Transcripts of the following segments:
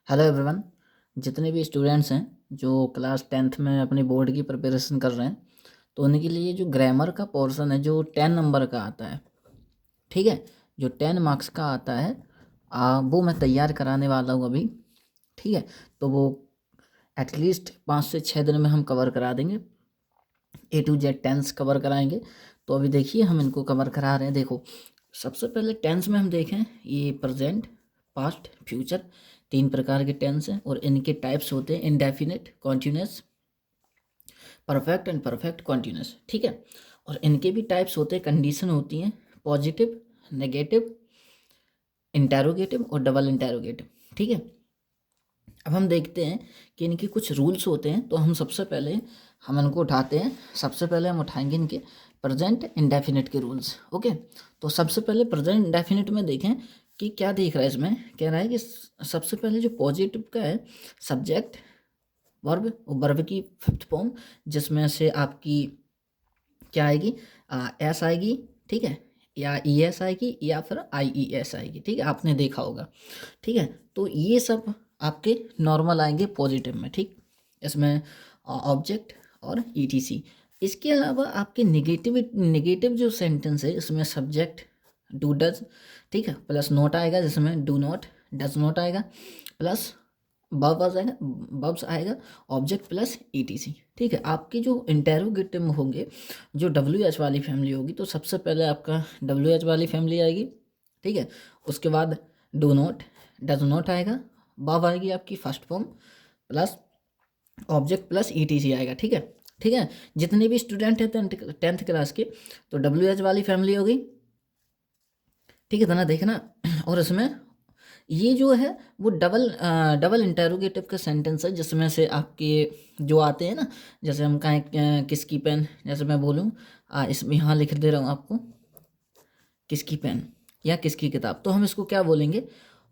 Hello everyone. जितने भी students हैं जो क्लास 10th में अपनी बोर्ड की प्रिपरेशन कर रहे हैं, तो उनके लिए जो ग्रामर का पोर्शन है जो 10 नंबर का आता है, ठीक है, जो 10 मार्क्स का आता है, वो मैं तैयार कराने वाला हूँ अभी। ठीक है, तो वो एटलीस्ट 5 से 6 दिन में हम कवर करा देंगे। A to Z tense cover कराएंगे। तो अभी देखिए हम इनको कवर करा रहे हैं। देखो, सबसे पहले टेंस में हम देखें, ये प्रेजेंट, पास्ट, फ्यूचर, 3 प्रकार के टेंस हैं और इनके टाइप्स होते हैं indefinite, continuous, perfect and perfect continuous. ठीक है, और इनके भी टाइप्स होते हैं, कंडीशन होती हैं, पॉजिटिव, नेगेटिव, इंटेरोगेटिव और डबल इंटेरोगेटिव। ठीक है, अब हम देखते हैं कि इनके कुछ रूल्स होते हैं। तो हम सबसे पहले हम इनको उठाते हैं। सबसे पहले हम उठाएंगे इनके प्रेजेंट इंडेफिनिट के रूल्स। ओके, तो सबसे पहले प्रेजेंट इंडेफिनिट में देखें कि क्या देख रहा है। इसमें कह रहा है कि सबसे पहले जो पॉजिटिव का है, सब्जेक्ट, वर्ब, वर्ब की फिफ्थ फॉर्म, जिसमें से आपकी क्या आएगी, एस आएगी, ठीक है, या ई एस आएगी या फिर आई ई एस आएगी। ठीक है, आपने देखा होगा। ठीक है, तो ये सब आपके नॉर्मल आएंगे पॉजिटिव में। ठीक, इसमें ऑब्जेक्ट और ईटीसी। इसके अलावा आपके नेगेटिव जो सेंटेंस है, इसमें सब्जेक्ट डू डज, ठीक है, प्लस नॉट आएगा, जिसमें डू नॉट, डज नॉट आएगा, प्लस बब्स आएगा, ऑब्जेक्ट प्लस ईटीसी। ठीक है, आपके जो इंटेरोगेटिव होंगे, जो डब्ल्यू एच वाली फैमिली होगी, तो सबसे पहले आपका डब्ल्यू एच वाली फैमिली आएगी। ठीक है, उसके बाद डू नॉट, डज नॉट आएगा, बब आएगी आपकी first form, plus object plus etc आएगा। ठीक है, ठीक है, जितने भी स्टूडेंट हैं 10th क्लास के, तो डब्ल्यू एच वाली फैमिली होगी। ठीक है, तना देखना। और इसमें ये जो है वो डबल इंटेरोगेटिव का सेंटेंस है, जिसमें से आपके जो आते हैं ना, जैसे हम कहें किसकी पेन, जैसे मैं बोलूँ इसमें यहाँ लिख दे रहा हूँ आपको, किसकी पेन या किसकी किताब, तो हम इसको क्या बोलेंगे,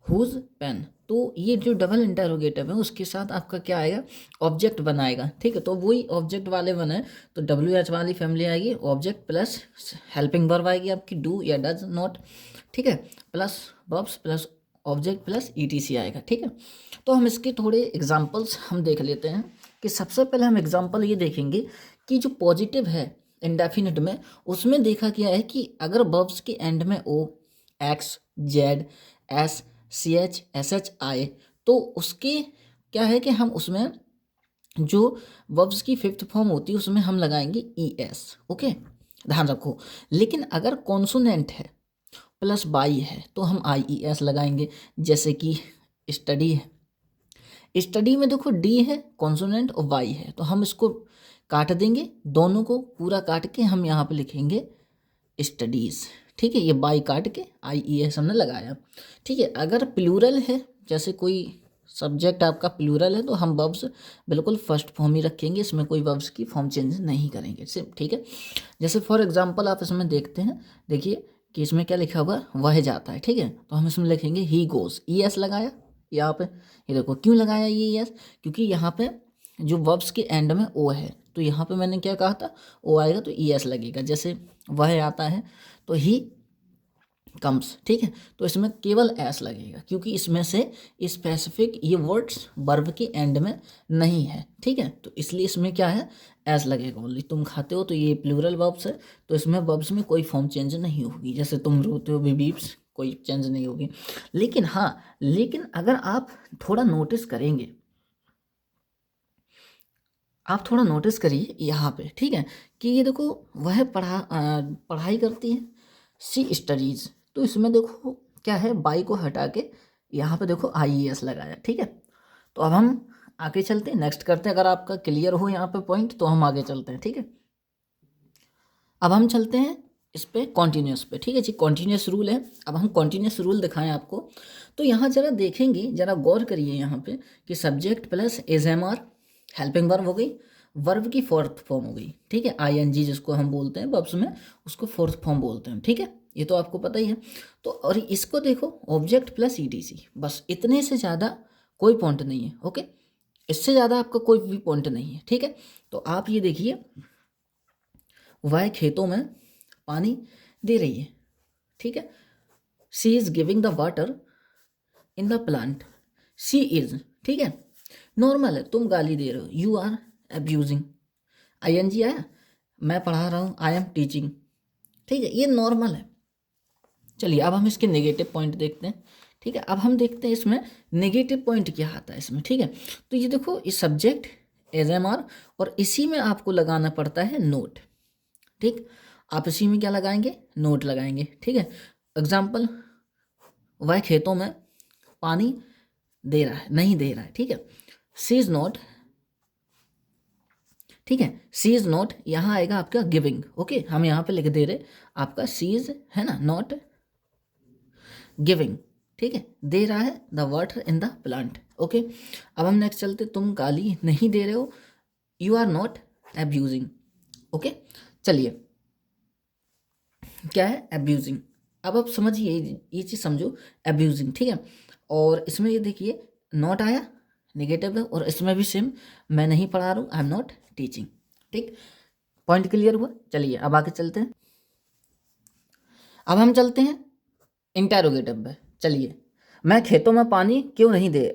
हुज पेन। तो ये जो डबल इंटेरोगेटिव है उसके साथ आपका क्या आएगा, ऑब्जेक्ट बनाएगा। ठीक है, तो वही ऑब्जेक्ट वाले बने, तो डब्ल्यू एच वाली फैमिली आएगी, ऑब्जेक्ट प्लस हेल्पिंग वर्ब आएगी आपकी डू या डज नॉट, ठीक है, plus verbs plus object plus etc आएगा। ठीक है, तो हम इसके थोड़े एग्जांपल्स हम देख लेते हैं। कि सबसे पहले हम एग्जांपल ये देखेंगे कि जो पॉजिटिव है इंडेफिनिट में, उसमें देखा गया है कि अगर वर्ब्स के एंड में O, X, Z, S, C H, S H आए, तो उसके क्या है कि हम उसमें जो वर्ब्स की फिफ्थ फॉर्म होती है उसमें हम लगाएंगे ई एस। ओके, ध्यान रखो। लेकिन अगर कॉन्सोनेंट है प्लस बाई है तो हम आई ई एस लगाएंगे। जैसे कि स्टडी है, स्टडी में देखो डी है कॉन्सोनेंट और वाई है, तो हम इसको काट देंगे, दोनों को पूरा काट के हम यहाँ पे लिखेंगे स्टडीज़। ठीक है, ये बाई काट के आई ई एस हमने लगाया। ठीक है, अगर प्लूरल है, जैसे कोई सब्जेक्ट आपका प्लूरल है, तो हम वर्ब्स बिल्कुल फर्स्ट फॉर्म ही रखेंगे, इसमें कोई वर्ब्स की फॉर्म चेंज नहीं करेंगे सिर्फ। ठीक है, जैसे फॉर एग्जांपल आप इसमें देखते हैं, देखिए कि इसमें क्या लिखा हुआ है, वह जाता है। ठीक है, तो हम इसमें लिखेंगे ही गोज, ई एस लगाया यहाँ पे। ये देखो क्यों लगाया ये एस, क्योंकि यहाँ पे जो वर्ब्स के एंड में ओ है, तो यहाँ पे मैंने क्या कहा था, ओ आएगा तो ई एस लगेगा। जैसे वह आता है तो ही कम्स। ठीक है, तो इसमें केवल एस लगेगा, क्योंकि इसमें से स्पेसिफिक ये वर्ड्स वर्ब के एंड में नहीं है। ठीक है, तो इसलिए इसमें क्या है, एस लगेगा ओनली। तुम खाते हो तो ये प्लूरल वर्ब्स है, तो इसमें वर्ब्स में कोई फॉर्म चेंज नहीं होगी। जैसे तुम रोते हो, बीप्स, कोई चेंज नहीं होगी। लेकिन हाँ, लेकिन अगर आप थोड़ा नोटिस करेंगे, आप थोड़ा नोटिस करिए यहाँ पे, ठीक है, कि ये देखो वह पढ़ाई करती है, सी स्टडीज, तो इसमें देखो क्या है, बाई को हटा के यहाँ पे देखो आई ई एस लगाया। ठीक है, तो अब हम आगे चलते हैं, नेक्स्ट करते हैं। अगर आपका क्लियर हो यहाँ पे पॉइंट तो हम आगे चलते हैं। ठीक है, अब हम चलते हैं इस पे कॉन्टीन्यूस पे। ठीक है जी, कॉन्टीन्यूस रूल है। अब हम कॉन्टीन्यूस रूल दिखाएं आपको, तो यहाँ जरा देखेंगे, जरा गौर करिए यहाँ पे कि subject plus is am are, helping verb हो गई, वर्ब की फोर्थ फॉर्म हो गई। ठीक है, आई एन जी जिसको हम बोलते हैं वर्ब्स में, उसको फोर्थ फॉर्म बोलते हैं। ठीक है, ये तो आपको पता ही है। तो और इसको देखो, object plus E T C, बस इतने से ज़्यादा कोई पॉइंट नहीं है। ओके, इससे ज़्यादा आपका कोई भी पॉइंट नहीं है। ठीक है, तो आप ये देखिए, वह खेतों में पानी दे रही है। ठीक है, she is giving the water in the plant, she is, ठीक है, नॉर्मल है, तुम गाली दे रहे हो, यू आर अब्यूजिंग, आईएनजी आया, मैं पढ़ा रहा हूँ, आई एम टीचिंग, ठीक है, ये नॉर्मल है। चलिए अब हम इसके नेगेटिव पॉइंट देखते हैं, ठीक है। अब हम देखते हैं इसमें नेगेटिव पॉइंट क्या आता है इसमें, ठीक है। तो ये देखो, इस सब्जेक्ट एज एम आर, और इसी में आपको लगाना पड़ता है नोट, ठीक। आप इसी में क्या लगाएंगे, नोट लगाएंगे, ठीक है। एग्जाम्पल, वह खेतों में पानी दे रहा है, नहीं दे रहा है, ठीक है। सी इज नॉट, ठीक है, सी इज नॉट, यहाँ आएगा आपका गिविंग, ओके, हम यहाँ पे लिख दे रहे आपका सी इज, है ना, नॉट गिविंग, ठीक है, दे रहा है the water in the plant, okay. अब हम नेक्स्ट चलते, तुम गाली नहीं दे रहे हो, you are not abusing, okay. चलिए क्या है, अब्यूजिंग। अब आप समझिए, ये चीज़ समझो, अब्यूजिंग, ठीक है। और इसमें ये देखिए, नॉट आया, नेगेटिव है, और इसमें भी सेम, मैं नहीं पढ़ा रहा हूँ, आई एम नॉट टीचिंग, ठीक। पॉइंट क्लियर हुआ। चलिए अब आगे चलते हैं। अब हम चलते हैं इंटेरोगेटिव पे। चलिए, मैं खेतों में पानी क्यों नहीं दे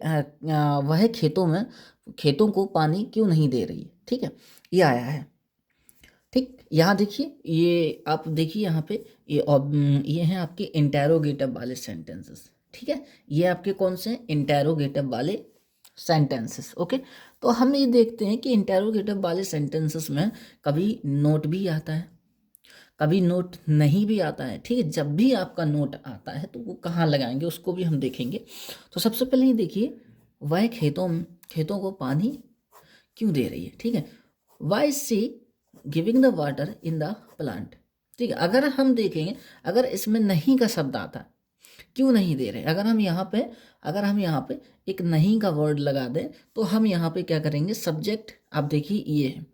वह खेतों को पानी क्यों नहीं दे रही है, ठीक है, ये आया है, ठीक। यहाँ देखिए, ये आप देखिए यहाँ पे, ये हैं आपके इंटेरोगेटिव वाले सेंटेंसेस, ठीक है। ये आपके कौन से इंटेरोगेटिव वाले सेंटेंसेस, ओके। तो हम ये देखते हैं कि इंटेरोगेटिव वाले सेंटेंसेस में कभी नोट भी आता है, कभी नोट नहीं भी आता है, ठीक है। जब भी आपका नोट आता है तो वो कहाँ लगाएंगे उसको भी हम देखेंगे। तो सबसे पहले ये देखिए, वह खेतों को पानी क्यों दे रही है, ठीक है। Why she giving the water in the plant, ठीक है। अगर हम देखेंगे, अगर इसमें नहीं का शब्द आता, क्यों नहीं दे रहे, अगर हम यहाँ पे एक नहीं का वर्ड लगा दें तो हम यहाँ पे क्या करेंगे, सब्जेक्ट, आप देखिए ये है,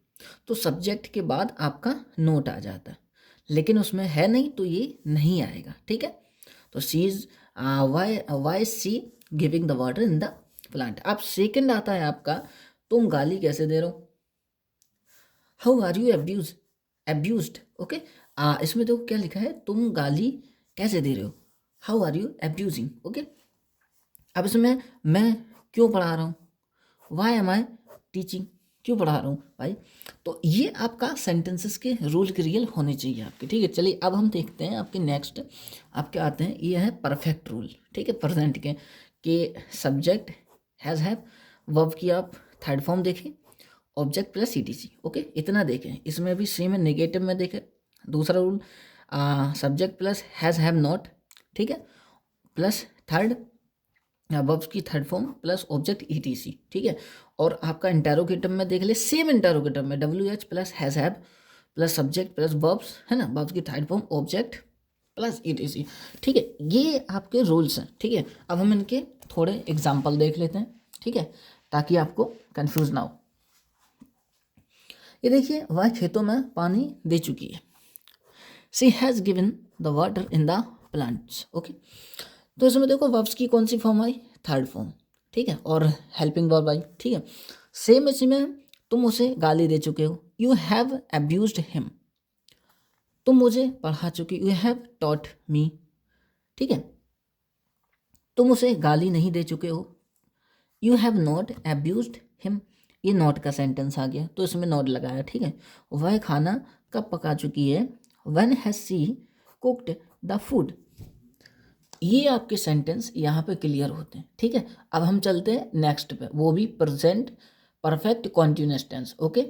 तो सब्जेक्ट के बाद आपका नोट आ जाता है, लेकिन उसमें है नहीं तो ये नहीं आएगा, ठीक है। तो she is, why she giving the water in the plant. अब सेकंड आता है आपका, तुम गाली कैसे दे रहे हो, how are you abused, okay. इसमें देखो क्या लिखा है, तुम गाली कैसे दे रहे हो, how are you abusing, okay. अब इसमें मैं क्यों पढ़ा रहा हूँ, वाई एम आई टीचिंग, क्यों पढ़ा रहा हूँ भाई। तो ये आपका सेंटेंसेस के रूल क्रियल होने चाहिए आपके, ठीक है। चलिए अब हम देखते हैं आपके नेक्स्ट, आपके आते हैं, ये है परफेक्ट रूल, ठीक है, प्रेजेंट के, सब्जेक्ट हैज़ हैव, वर्ब की आप थर्ड फॉर्म देखें, ऑब्जेक्ट प्लस ईटीसी, ओके, इतना देखें। इसमें भी सेम है, नेगेटिव में देखें, दूसरा rule, subject plus has have not, ठीक है, प्लस थर्ड वर्ब्स की third form plus object etc, ठीक है। और आपका इंटेरोगेटिव में देख ले, सेम इंटेरोगेटिव में WH plus has have plus subject plus verbs, है ना, वर्ब्स की third form object plus etc, ठीक है। ये आपके रूल्स हैं, ठीक है। अब हम इनके थोड़े एग्जाम्पल देख लेते हैं, ठीक है, ताकि आपको कंफ्यूज ना हो। ये देखिए, वह खेतों में पानी दे चुकी है, she has given the water in the plants, okay. तो इसमें देखो वर्ब्स की कौन सी फॉर्म आई, थर्ड फॉर्म, ठीक है, और हेल्पिंग वर्ब आई, ठीक है। सेम इसी में, तुम उसे गाली दे चुके हो, यू हैव अब्यूज्ड हिम, तुम मुझे पढ़ा चुके, यू हैव टॉट मी, ठीक है। तुम उसे गाली नहीं दे चुके हो, you have not abused him, ये नॉट का सेंटेंस आ गया तो इसमें नॉट लगाया, ठीक है। वह खाना कब पका चुकी है, when has she cooked the food, ये आपके सेंटेंस यहाँ पे क्लियर होते हैं, ठीक है। अब हम चलते हैं नेक्स्ट पे, वो भी present perfect continuous tense, okay.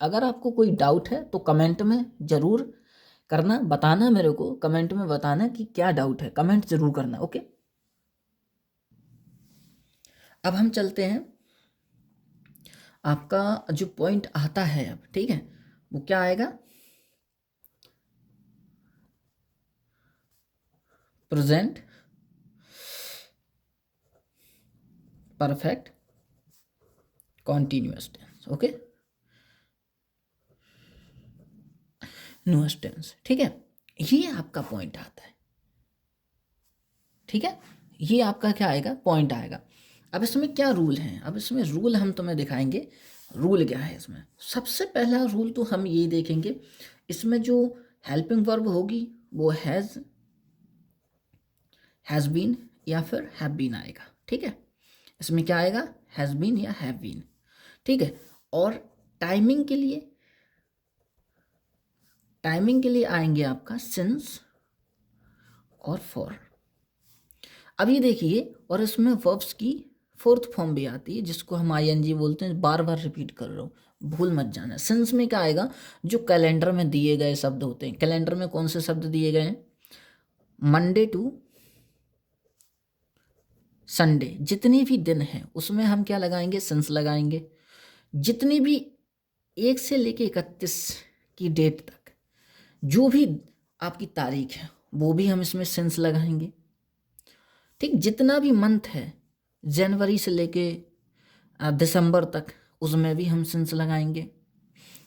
अगर आपको कोई डाउट है तो कमेंट में ज़रूर करना, बताना मेरे को, कमेंट में बताना कि क्या डाउट है, कमेंट ज़रूर करना, ओके। अब हम चलते हैं, आपका जो पॉइंट आता है अब, ठीक है, वो क्या आएगा, present perfect continuous tense, okay, न्यूअस टेंस, ठीक है। ये आपका पॉइंट आता है, ठीक है, ये आपका क्या आएगा, पॉइंट आएगा। अब इसमें क्या रूल हैं, अब इसमें रूल हम तुम्हें दिखाएंगे, रूल क्या है इसमें। सबसे पहला रूल तो हम ये देखेंगे, इसमें जो हेल्पिंग वर्ब होगी वो हैज़ बीन या फिर हैव बीन आएगा, ठीक है। इसमें क्या आएगा, हैज़ बीन या हैव बीन, ठीक है। और टाइमिंग के लिए आएंगे आपका सिंस और फॉर। अब ये देखिए, और इसमें वर्ब्स की फोर्थ फॉर्म भी आती है जिसको हम आईएनजी बोलते हैं, बार बार रिपीट कर रहा हूँ, भूल मत जाना। सिंस में क्या आएगा, जो कैलेंडर में दिए गए शब्द होते हैं। कैलेंडर में कौन से शब्द दिए गए हैं, मंडे टू संडे, जितने भी दिन हैं उसमें हम क्या लगाएंगे, सिंस लगाएंगे। जितनी भी 1 से लेके 31 की डेट तक जो भी आपकी तारीख है वो भी हम इसमें सिंस लगाएंगे, ठीक। जितना भी मंथ है जनवरी से लेके दिसंबर तक, उसमें भी हम सिंस लगाएंगे।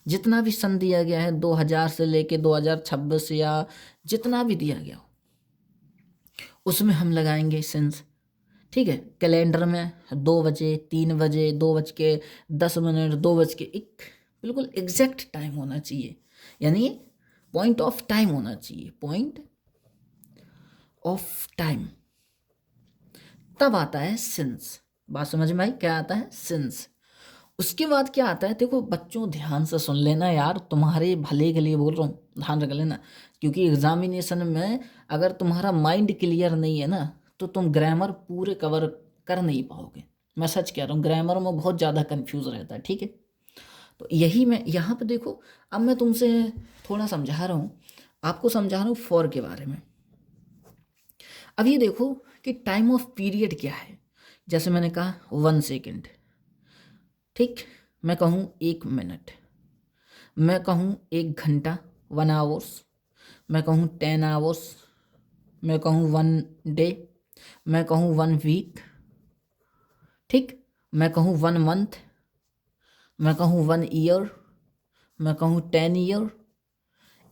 जितना भी सन दिया गया है 2000 से लेके 2026 या जितना भी दिया गया हो उसमें हम लगाएंगे सिंस, ठीक है। कैलेंडर में 2 बजे, 3 बजे, 2:10, 2:01, बिल्कुल एग्जैक्ट टाइम होना चाहिए, यानी पॉइंट ऑफ टाइम होना चाहिए, पॉइंट ऑफ टाइम, तब आता है सिंस। बात समझ में आई, क्या आता है, सिंस। उसके बाद क्या आता है, देखो बच्चों ध्यान से सुन लेना यार, तुम्हारे भले के लिए बोल रहा हूँ, ध्यान रख लेना, क्योंकि एग्जामिनेशन में अगर तुम्हारा माइंड क्लियर नहीं है ना तो तुम ग्रामर पूरे कवर कर नहीं पाओगे। मैं सच कह रहा हूँ, ग्रामर में बहुत ज़्यादा कंफ्यूज रहता है, ठीक है। तो यही मैं यहाँ पे देखो, अब मैं तुमसे थोड़ा समझा रहा हूँ, आपको समझा रहा हूँ फॉर के बारे में। अब ये देखो कि टाइम ऑफ पीरियड क्या है। जैसे मैंने कहा 1 सेकेंड, ठीक। मैं कहूँ 1 मिनट, मैं कहूँ 1 घंटा 1 आवर्स, मैं कहूँ 10 आवर्स, मैं कहूँ 1 डे, मैं कहूँ 1 वीक, ठीक। मैं कहूँ 1 मंथ, मैं कहूँ 1 ईयर, मैं कहूँ 10 ईयर।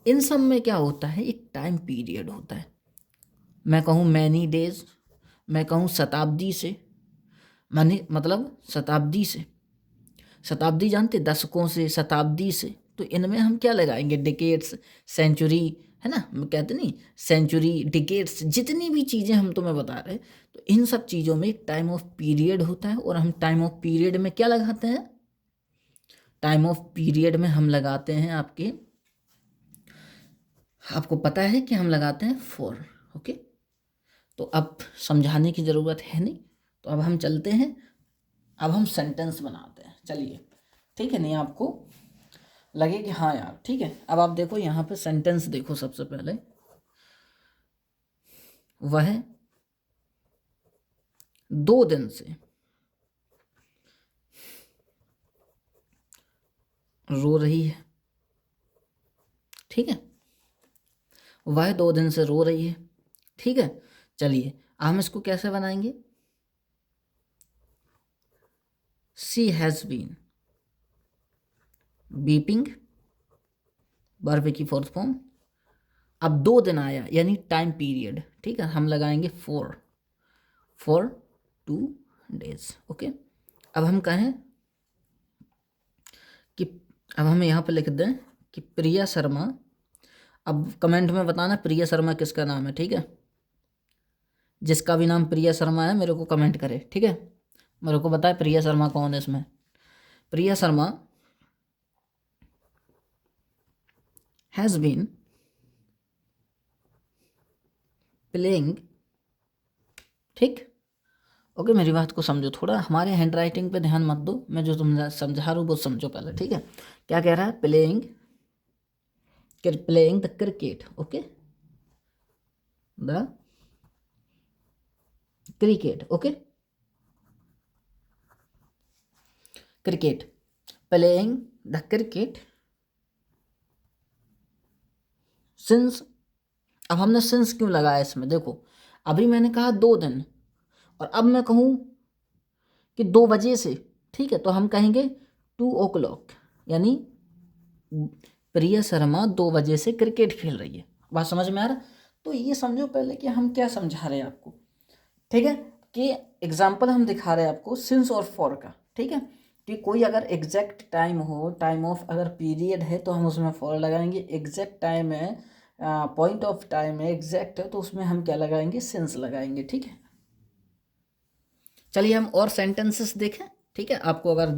इन सब में क्या होता है, एक टाइम पीरियड होता है। मैं कहूँ मैनी डेज, मैं कहूँ शताब्दी से, माने मतलब शताब्दी से, शताब्दी जानते, दशकों से, शताब्दी से, तो इनमें हम क्या लगाएंगे, डिकेड्स, सेंचुरी, है ना, कहते नहीं, सेंचुरी, डिकेड्स, जितनी भी चीज़ें हम तुम्हें बता रहे हैं, तो इन सब चीज़ों में एक टाइम ऑफ पीरियड होता है। और हम टाइम ऑफ पीरियड में क्या लगाते हैं, टाइम ऑफ पीरियड में हम लगाते हैं आपको पता है कि हम लगाते हैं फॉर, ओके। तो अब समझाने की ज़रूरत है नहीं, तो अब हम चलते हैं, अब हम सेंटेंस बनाते हैं, चलिए, ठीक है। नहीं आपको लगे कि हाँ यार ठीक है। अब आप देखो यहाँ पे सेंटेंस देखो, सबसे पहले वह 2 दिन से रो रही है, ठीक है। वह 2 दिन से रो रही है, ठीक है। चलिए हम इसको कैसे बनाएंगे, she has been weeping, verb की फोर्थ फॉर्म। अब 2 दिन आया यानी टाइम पीरियड, ठीक है, हम लगाएंगे फॉर 2 डेज, ओके। अब हम कहें कि, अब हम यहाँ पे लिख दें कि प्रिया शर्मा, अब कमेंट में बताना प्रिया शर्मा किसका नाम है, ठीक है। जिसका भी नाम प्रिया शर्मा है मेरे को कमेंट करे, ठीक है। मेरे को बताए प्रिया शर्मा कौन है इसमें। Priya Sharma has been playing, ठीक, ओके। मेरी बात को समझो, थोड़ा हमारे हैंड राइटिंग पे ध्यान मत दो, मैं जो तुम समझा रहा हूँ वो समझो पहले, ठीक है। क्या कह रहा है, playing the cricket, okay, the cricket, okay, cricket, playing the cricket since. अब हमने सिंस क्यों लगाया इसमें, देखो अभी मैंने कहा 2 दिन, और अब मैं कहूँ कि 2 बजे से, ठीक है, तो हम कहेंगे 2 o'clock, यानी प्रिया शर्मा 2 बजे से क्रिकेट खेल रही है। बात समझ में आ रहा। तो ये समझो पहले कि हम क्या समझा रहे हैं आपको, ठीक है, कि एग्जाम्पल हम दिखा रहे हैं आपको सिंस और फॉर का, ठीक है। कि कोई अगर एग्जैक्ट टाइम हो, टाइम ऑफ अगर पीरियड है तो हम उसमें फॉर लगाएंगे, एग्जैक्ट टाइम है, पॉइंट ऑफ टाइम है, एग्जैक्ट है, तो उसमें हम क्या लगाएंगे, सिंस लगाएंगे, ठीक है। चलिए हम और सेंटेंसेस देखें, ठीक है, आपको अगर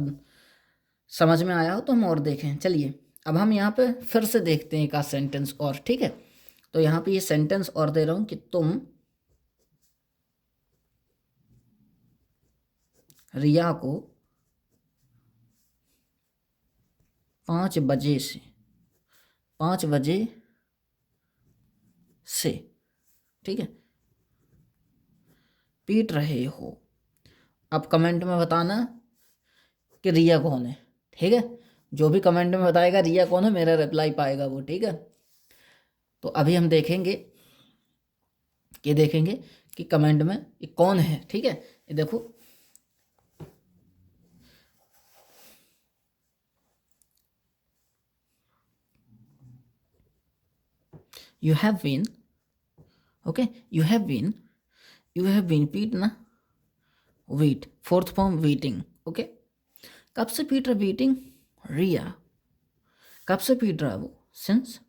समझ में आया हो तो हम और देखें। चलिए अब हम यहाँ पे फिर से देखते हैं एक आध सेंटेंस और, ठीक है। तो यहाँ पे ये सेंटेंस और दे रहा हूँ कि तुम रिया को 5 बजे से 5 बजे से, ठीक है, पीट रहे हो। अब कमेंट में बताना कि रिया कौन है, ठीक है। जो भी कमेंट में बताएगा रिया कौन है, मेरा रिप्लाई पाएगा वो, ठीक है। तो अभी हम देखेंगे कि कमेंट में ये कौन है, ठीक है। ये देखो, you have been, okay, you have been पीट ना, wait, fourth form waiting, okay. कब से पीट रहा वेटिंग, रिया कब से पीट रहा है वो, सिंस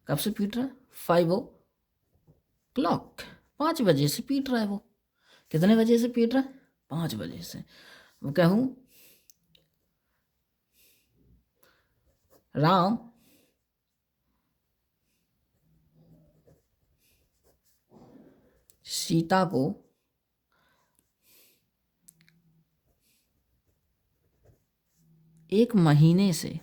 कब से पीट रहा है, 5 o'clock, 5 बजे से पीट रहा है वो। कितने बजे से पीट रहा है, 5 बजे से। वो कहूँ राम सीता को 1 महीने से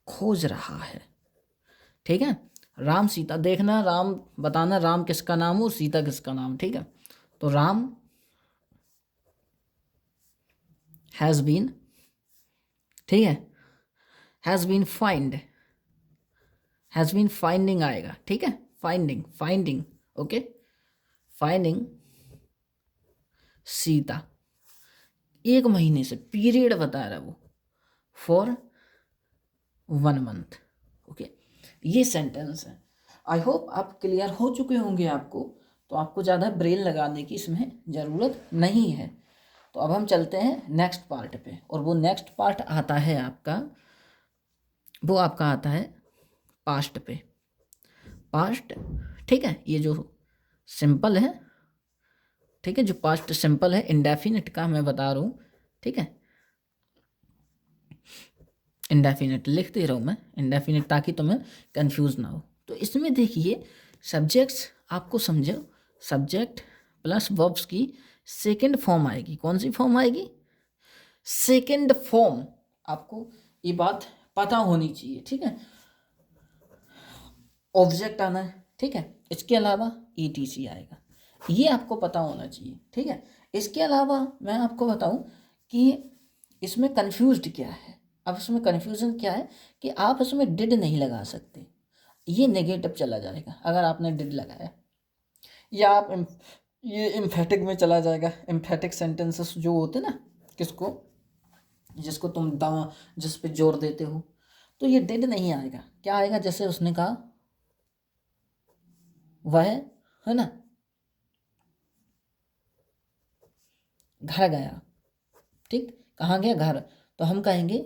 खोज रहा है, ठीक है। राम सीता, देखना राम, बताना राम किसका नाम हो, सीता किसका नाम, ठीक है। तो राम हैज़ बीन, ठीक है, हैज़ बीन फाइंडिंग आएगा, ठीक है, फाइंडिंग, ओके, फाइंडिंग सीता, 1 महीने से, पीरियड बता रहा है वो, फॉर 1 month, ओके। ये सेंटेंस है। आई होप आप क्लियर हो चुके होंगे आपको, तो आपको ज़्यादा ब्रेन लगाने की इसमें ज़रूरत नहीं है। तो अब हम चलते हैं नेक्स्ट पार्ट पे, और वो नेक्स्ट पार्ट आता है आपका, वो आपका आता है पास्ट पे, पास्ट, ठीक है। ये जो सिंपल है, ठीक है, जो पास्ट सिंपल है, इंडेफिनिट का मैं बता रहा हूँ, ठीक है। इंडेफिनिट लिख दे रहा हूँ मैं, इंडेफिनिट, ताकि तुम्हें कंफ्यूज ना हो। तो इसमें देखिए सब्जेक्ट्स, आपको समझो, सब्जेक्ट प्लस वर्ब्स की सेकंड फॉर्म आएगी। कौन सी फॉर्म आएगी, सेकंड फॉर्म। आपको ये बात पता होनी चाहिए, ठीक है। ऑब्जेक्ट आना है, ठीक है। इसके अलावा ETC आएगा, ये आपको पता होना चाहिए, ठीक है। इसके अलावा मैं आपको बताऊं कि इसमें कन्फ्यूज्ड क्या है। अब इसमें कन्फ्यूज़न क्या है कि आप इसमें डिड नहीं लगा सकते, ये नेगेटिव चला जाएगा अगर आपने डिड लगाया, या आप ये एम्फेटिक में चला जाएगा। एम्फेटिक सेंटेंसेस जो होते हैं ना, किसको, जिसको तुम जिस पे जोर देते हो, तो ये डिड नहीं आएगा। क्या आएगा, जैसे उसने कहा वह, है ना, घर गया, ठीक, कहाँ गया, घर। तो हम कहेंगे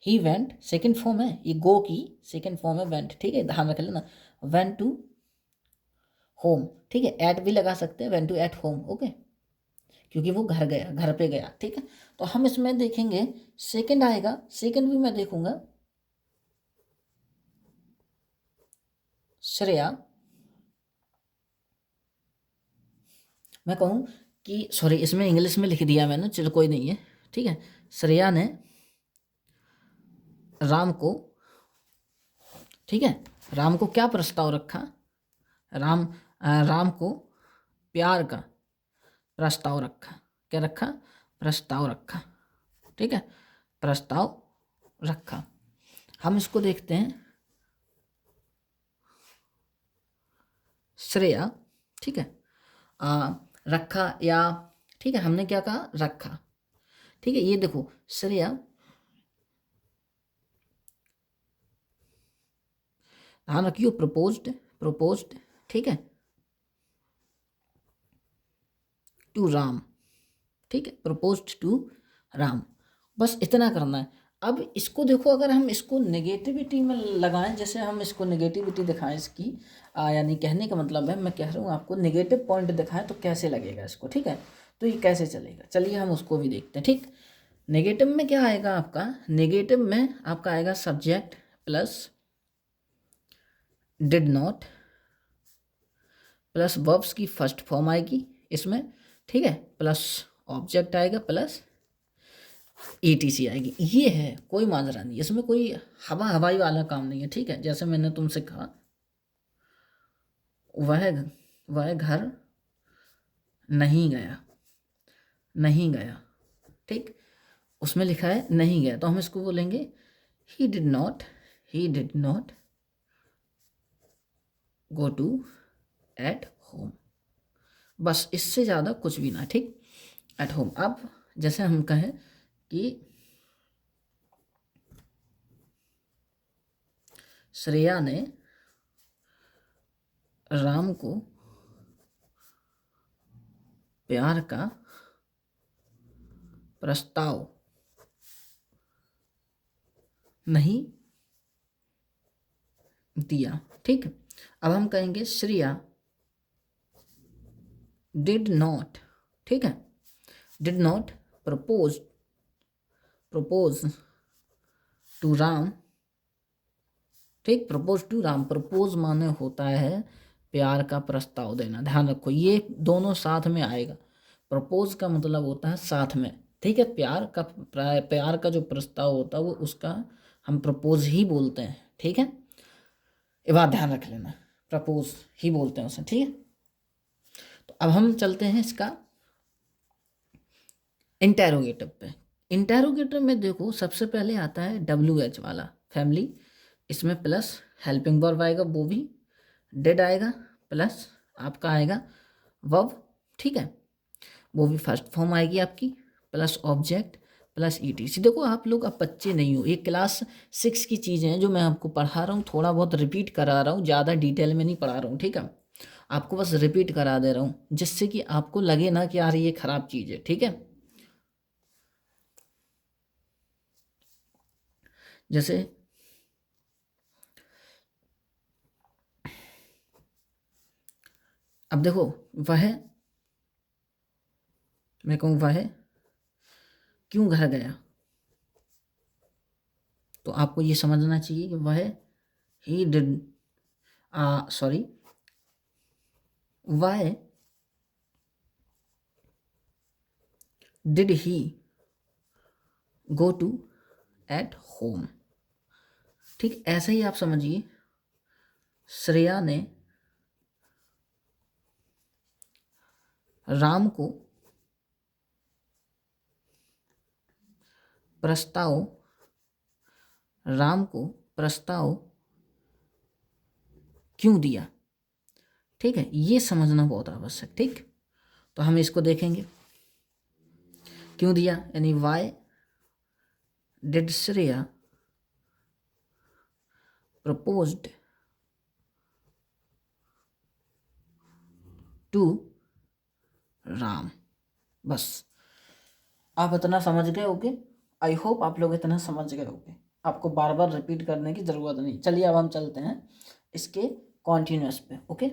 ही वेंट, सेकेंड फॉर्म है ये, गो की सेकेंड फॉर्म है वेंट, ठीक है, ध्यान रख लेना। वेंट टू होम, ठीक है, एट भी लगा सकते हैं, went to at home, okay, क्योंकि वो घर गया, घर पे गया, ठीक है। तो हम इसमें देखेंगे सेकंड आएगा, सेकंड भी मैं देखूंगा, श्रेया, मैं कहूँ कि, सॉरी इसमें इंग्लिश में लिख दिया मैंने, चलो कोई नहीं है, ठीक है। श्रेया ने राम को, ठीक है, राम को क्या प्रस्ताव रखा, राम को प्यार का प्रस्ताव रखा, क्या रखा, प्रस्ताव रखा, ठीक है, प्रस्ताव रखा। हम इसको देखते हैं, श्रेया, ठीक है, रखा, या ठीक है, हमने क्या कहा, रखा, ठीक है। ये देखो श्रेया, ध्यान रखियो, प्रपोज्ड, ठीक है, टू राम, ठीक है, प्रपोज्ड टू राम, बस इतना करना है। अब इसको देखो, अगर हम इसको नेगेटिविटी में लगाएं, जैसे हम इसको नेगेटिविटी दिखाएं इसकी, यानी कहने का मतलब है, मैं कह रहा हूँ आपको नेगेटिव पॉइंट दिखाएं तो कैसे लगेगा इसको, ठीक है। तो ये कैसे चलेगा, चलिए हम उसको भी देखते हैं, ठीक। नेगेटिव में क्या आएगा आपका, नेगेटिव में आपका आएगा subject plus did not plus verbs की फर्स्ट फॉर्म आएगी इसमें, ठीक है, प्लस ऑब्जेक्ट आएगा प्लस ETC आएगी। ये है, कोई माजरा नहीं, इसमें कोई हवाई वाला काम नहीं है, ठीक है। जैसे मैंने तुमसे कहा वह घर नहीं गया, नहीं गया, ठीक, उसमें लिखा है नहीं गया, तो हम इसको बोलेंगे he did not go to at home, बस इससे ज़्यादा कुछ भी ना, ठीक, एट होम। अब जैसे हम कहें कि श्रेया ने राम को प्यार का प्रस्ताव नहीं दिया, ठीक। अब हम कहेंगे श्रेया डिड नॉट, ठीक है, did not propose to Ram, ठीक, प्रपोज टू राम, प्रपोज माने होता है प्यार का प्रस्ताव देना, ध्यान रखो ये दोनों साथ में आएगा। प्रपोज का मतलब होता है साथ में, ठीक है, प्यार का जो प्रस्ताव होता है वो उसका हम प्रपोज ही बोलते हैं, ठीक है, ये बात ध्यान रख लेना, प्रपोज ही बोलते हैं उसे, ठीक है। तो अब हम चलते हैं इसका इंटेरोगेटिव पे। इंटेरोगेटिव में देखो सबसे पहले आता है WH वाला फैमिली, इसमें प्लस हेल्पिंग वर्ब आएगा, वो भी डेड आएगा, प्लस आपका आएगा वर्ब, ठीक है, वो भी फर्स्ट फॉर्म आएगी आपकी, प्लस ऑब्जेक्ट प्लस ETC। देखो आप लोग अब बच्चे नहीं हो, ये क्लास 6 की चीज़ें हैं जो मैं आपको पढ़ा रहा हूँ, थोड़ा बहुत रिपीट करा रहा हूँ, ज़्यादा डिटेल में नहीं पढ़ा रहा हूँ, ठीक है, आपको बस रिपीट करा दे रहा हूँ जिससे कि आपको लगे ना कि यार ये खराब चीज़ है, ठीक है। जैसे अब देखो मैं कहूँ वह क्यों घर गया, तो आपको ये समझना चाहिए कि वह he did sorry why did he go to at home, ठीक, ऐसा ही आप समझिए श्रेया ने राम को प्रस्ताव क्यों दिया, ठीक है, ये समझना बहुत आवश्यक, ठीक। तो हम इसको देखेंगे, क्यों दिया यानी why did Shreya proposed to Ram, बस आप इतना समझ गए होगे, आई होप आप लोग इतना समझ गए होगे, आपको बार बार रिपीट करने की ज़रूरत नहीं। चलिए अब हम चलते हैं इसके कॉन्टिन्यूअस पे, ओके।